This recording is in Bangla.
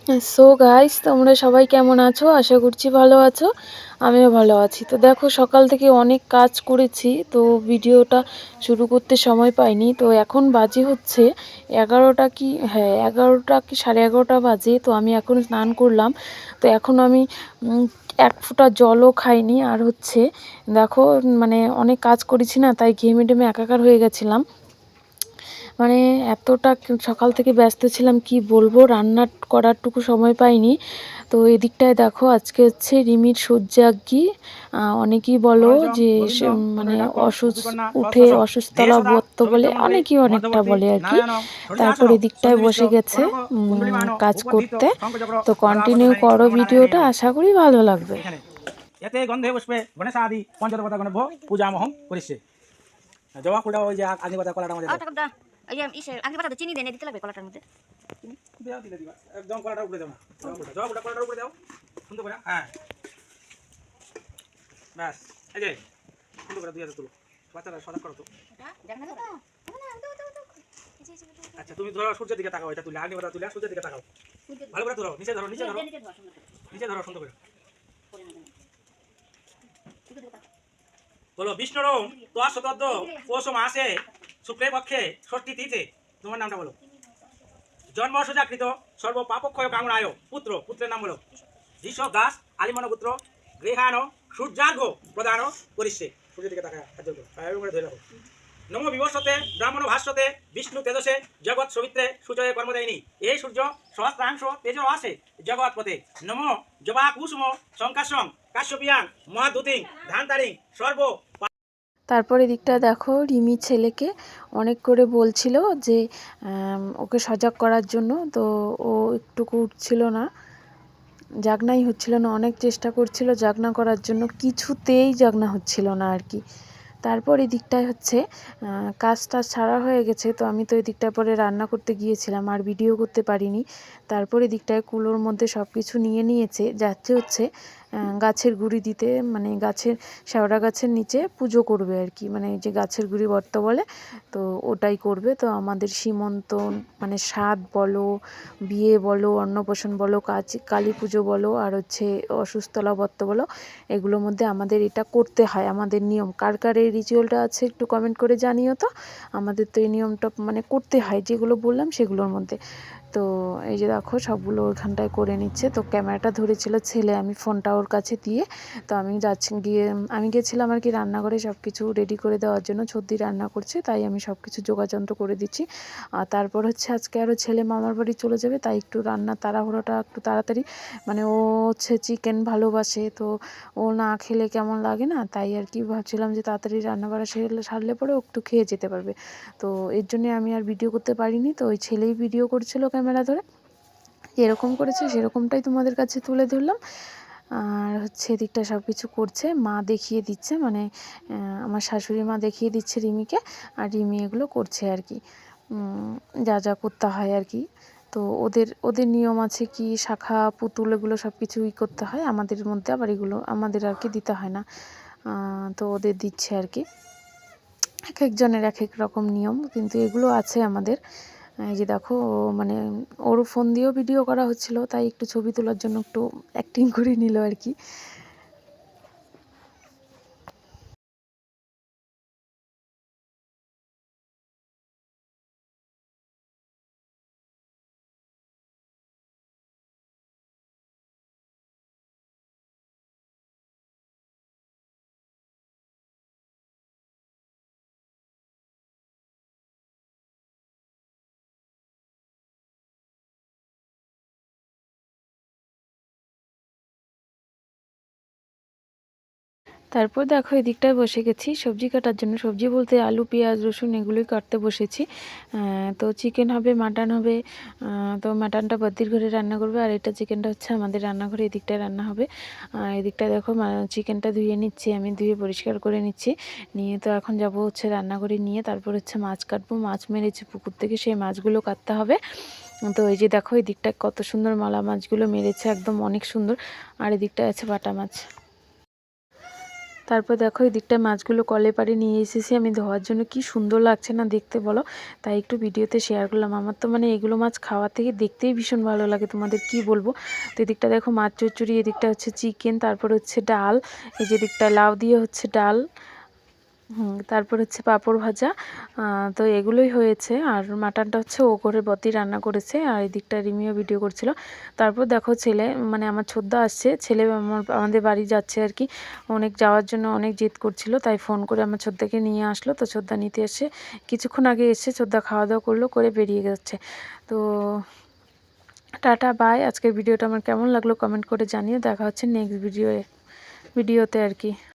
সো গাইস, তোমরা সবাই কেমন আছো? আশা করছি ভালো আছো। আমিও ভালো আছি। তো দেখো, সকাল থেকে অনেক কাজ করেছি, তো ভিডিওটা শুরু করতে সময় পাইনি। তো এখন বাজে হচ্ছে 11টা কি, হ্যাঁ 11টা কি 11:30 বাজে। তো আমি এখন স্নান করলাম। তো এখন আমি এক ফোঁটা জলও খাইনি। আর হচ্ছে দেখো, মানে অনেক কাজ করেছি না, তাই ঘেমে টেমে একাকার হয়ে গেছিলাম। মানে এতটা সকাল থেকে ব্যস্ত ছিলাম, কি বলবো, রান্না করারটুকু সময় পাইনি। তো এদিকটায় দেখো, আজকে হচ্ছে রিমির সূর্যাগ্নি। অনেকেই বলো যে মানে অসুস্থলা ব্রত বলে, অনেকেই অনেকটা বলে আর কি। তারপর এদিকটায় বসে গেছে কাজ করতে। তো কন্টিনিউ করো ভিডিওটা, আশা করি ভালো লাগবে। এতে গন্ধে পুষ্পে গণেশ আদি পঞ্চদেবতা গণভ্য পূজামহং করিছে। জবা ফুলটা ওই যে আগ্নিপাতা কলাটা মধ্যে দাও। এই যে ইসে আগ্নিপাতা চিনি দেনে দিতে লাগবে কলাটার মধ্যে। দাও দিলে দিবা। একদম কলাটার উপরে দাও না। জবা ফুলটা কলাটার উপরে দাও। সুন্দর করে, হ্যাঁ। ব্যাস, এই যে সুন্দর করে দুই হাতে তুলো। বাচ্চারা সজাগ করো তো। দেখনা তো। আচ্ছা, তুমি ধরো সূর্যের দিকে তাকাও, এটা তুলে আগ্নিপাতা তুলে সূর্যের দিকে তাকাও। ভালো করে ধরো, নিচে ধরো, নিচে ধরো। নিচে ধরো সুন্দর করে। বলো বিষ্ণুর তোর শতদ্দ পৌষ মাসে শুক্লে পক্ষে ষষ্ঠী তিথে, তোমার নামটা বলো। জন্ম সুজাকৃত সর্ব পাপক্ষয় কামনায় পুত্র, পুত্রের নাম বলো। ঋষভ দাস আলিমন পুত্র গৃহাণ সূর্যার্ঘ প্রদান করিছে। সূর্যের দিকে তাকায় হাত জোড় করে ধরে রাখো। নম বিবর্ষতে ব্রাহ্মণ ভাষ্যতে বিষ্ণু তেজসে জগৎ সবিত্রে সূর্যে কর্মদায়িনী। এই সূর্য সহস্রাংশ তেজ আসে জগৎ পথে। নম জবা কুসুম শঙ্কাশং কাশ্যপিয়াং মহাদূতিং ধানতারিং সর্ব। তারপর এদিকটা দেখো, রিমি ছেলেকে অনেক করে বলছিল যে ওকে সজাগ করার জন্য। তো ও একটুকু উঠছিল না, জাগনাই হচ্ছিল না। অনেক চেষ্টা করছিল জাগনা করার জন্য, কিছুতেই জাগনা হচ্ছিল না আর কি। তারপর এই দিকটায় হচ্ছে কাজটা ছাড়া হয়ে গেছে। তো আমি তো এই দিকটায় পরে রান্না করতে গিয়েছিলাম, আর ভিডিও করতে পারিনি। তারপর এই দিকটায় কুলোর মধ্যে সব কিছু নিয়ে নিয়েছে, যাচ্ছে হচ্ছে গাছের গুঁড়ি দিতে, মানে গাছের শেওড়া গাছের নিচে পুজো করবে আর কি। মানে যে গাছের গুঁড়ি বর্ত বলে, তো ওটাই করবে। তো আমাদের সীমন্তন, মানে সাধ বলো, বিয়ে বলো, অন্নপ্রাশন বলো, কালী পুজো বলো, আর হচ্ছে অসুস্থলা বর্ত বলো, এগুলোর মধ্যে আমাদের এটা করতে হয়, আমাদের নিয়ম। কার কার এই রিচুয়ালটা আছে একটু কমেন্ট করে জানিও তো। আমাদের তো এই নিয়মটা মানে করতে হয়, যেগুলো বললাম সেগুলোর মধ্যে। তো এই যে দেখো, সবগুলো ওইখানটায় করে নিচ্ছে। তো ক্যামেরাটা ধরেছিল ছেলে, আমি ফোনটা ওর কাছে দিয়ে, তো আমি গেছিলাম আর কি রান্নাঘরে সব কিছু রেডি করে দেওয়ার জন্য। সর্দি রান্না করছে, তাই আমি সব কিছু যোগাযন্ত্র করে দিচ্ছি। আর তারপর হচ্ছে আজকে আরও ছেলে মামার বাড়ি চলে যাবে, তাই একটু রান্না তাড়াহুড়োটা একটু তাড়াতাড়ি, মানে ও হচ্ছে চিকেন ভালোবাসে, তো ও না খেলে কেমন লাগে না, তাই আর কি ভাবছিলাম যে তাড়াতাড়ি রান্না বাড়া সারলে পরে ও একটু খেয়ে যেতে পারবে। তো এর জন্যে আমি আর ভিডিও করতে পারিনি। তো ওই ছেলেই ভিডিও করছিল ক্যামেরা ধরে, যেরকম করেছে সেরকমটাই তোমাদের কাছে তুলে ধরলাম। আর হচ্ছে এদিকটা সব কিছু করছে, মা দেখিয়ে দিচ্ছে, মানে আমার শাশুড়ি মা দেখিয়ে দিচ্ছে রিমিকে, আর রিমি এগুলো করছে আর কি, যা যা করতে হয় আর কি। তো ওদের ওদের নিয়ম আছে কি, শাখা পুতুল এগুলো সব কিছুই করতে হয়। আমাদের মধ্যে আবার এগুলো আমাদের আর কি দিতে হয় না। তো ওদের দিচ্ছে আর কি, এক একজনের এক এক রকম নিয়ম, কিন্তু এগুলো আছে আমাদের। এই যে দেখো, মানে ওর ফোন দিয়েও ভিডিও করা হচ্ছিল, তাই একটু ছবি তোলার জন্য একটু অ্যাক্টিং করে নিল আর কি। তারপর দেখো, এদিকটায় বসে গেছি সবজি কাটার জন্য। সবজি বলতে আলু পেঁয়াজ রসুন এগুলোই কাটতে বসেছি। তো চিকেন হবে, মাটন হবে। তো মাটনটা বদ্দির ঘরে রান্না করবে, আর এটা চিকেনটা হচ্ছে আমাদের রান্নাঘরে, এদিকটায় রান্না হবে। এদিকটায় দেখো, চিকেনটা ধুয়ে নিচ্ছি, আমি ধুয়ে পরিষ্কার করে নিচ্ছি। নিয়ে তো এখন যাব হচ্ছে রান্নাঘরে, নিয়ে তারপর হচ্ছে মাছ কাটবো। মাছ মেরেছি পুকুর থেকে, সেই মাছগুলো কাটতে হবে। তো এই যে দেখো, এই দিকটায় কত সুন্দর মালা মাছগুলো মেরেছে, একদম অনেক সুন্দর। আর এদিকটায় আছে বাটা মাছ। তারপর দেখো এই দিকটা মাছগুলো কলে পাড়ে নিয়ে এসেছি আমি ধোয়ার জন্য। কি সুন্দর লাগছে না দেখতে বলো, তাই একটু ভিডিওতে শেয়ার করলাম। আমার তো মানে এগুলো মাছ খাওয়ার থেকে দেখতেই ভীষণ ভালো লাগে, তোমাদের কি বলবো। তো এদিকটা দেখো মাছ চচ্চড়ি, এদিকটা হচ্ছে চিকেন, তারপর হচ্ছে ডাল, এই যে দিকটা লাউ দিয়ে হচ্ছে ডাল, তারপর হচ্ছে পাঁপড় ভাজা। তো এগুলোই হয়েছে। আর মাটনটা হচ্ছে ও করে বতি রান্না করেছে, আর এই দিকটা রিমিও ভিডিও করছিল। তারপর দেখো ছেলে মানে আমার ছোদ্দা আসছে, ছেলে আমাদের বাড়ি যাচ্ছে আর কি, অনেক যাওয়ার জন্য অনেক জেদ করছিল, তাই ফোন করে আমার ছোদ্দাকে নিয়ে আসলো। তো ছোদ্দা নিতে এসে কিছুক্ষণ আগে এসে ছোদ্দা খাওয়া দাওয়া করলো, করে বেরিয়ে যাচ্ছে। তো টাটা বাই। আজকের ভিডিওটা আমার কেমন লাগলো কমেন্ট করে জানিয়ে। দেখা হচ্ছে নেক্সট ভিডিওতে আর কি।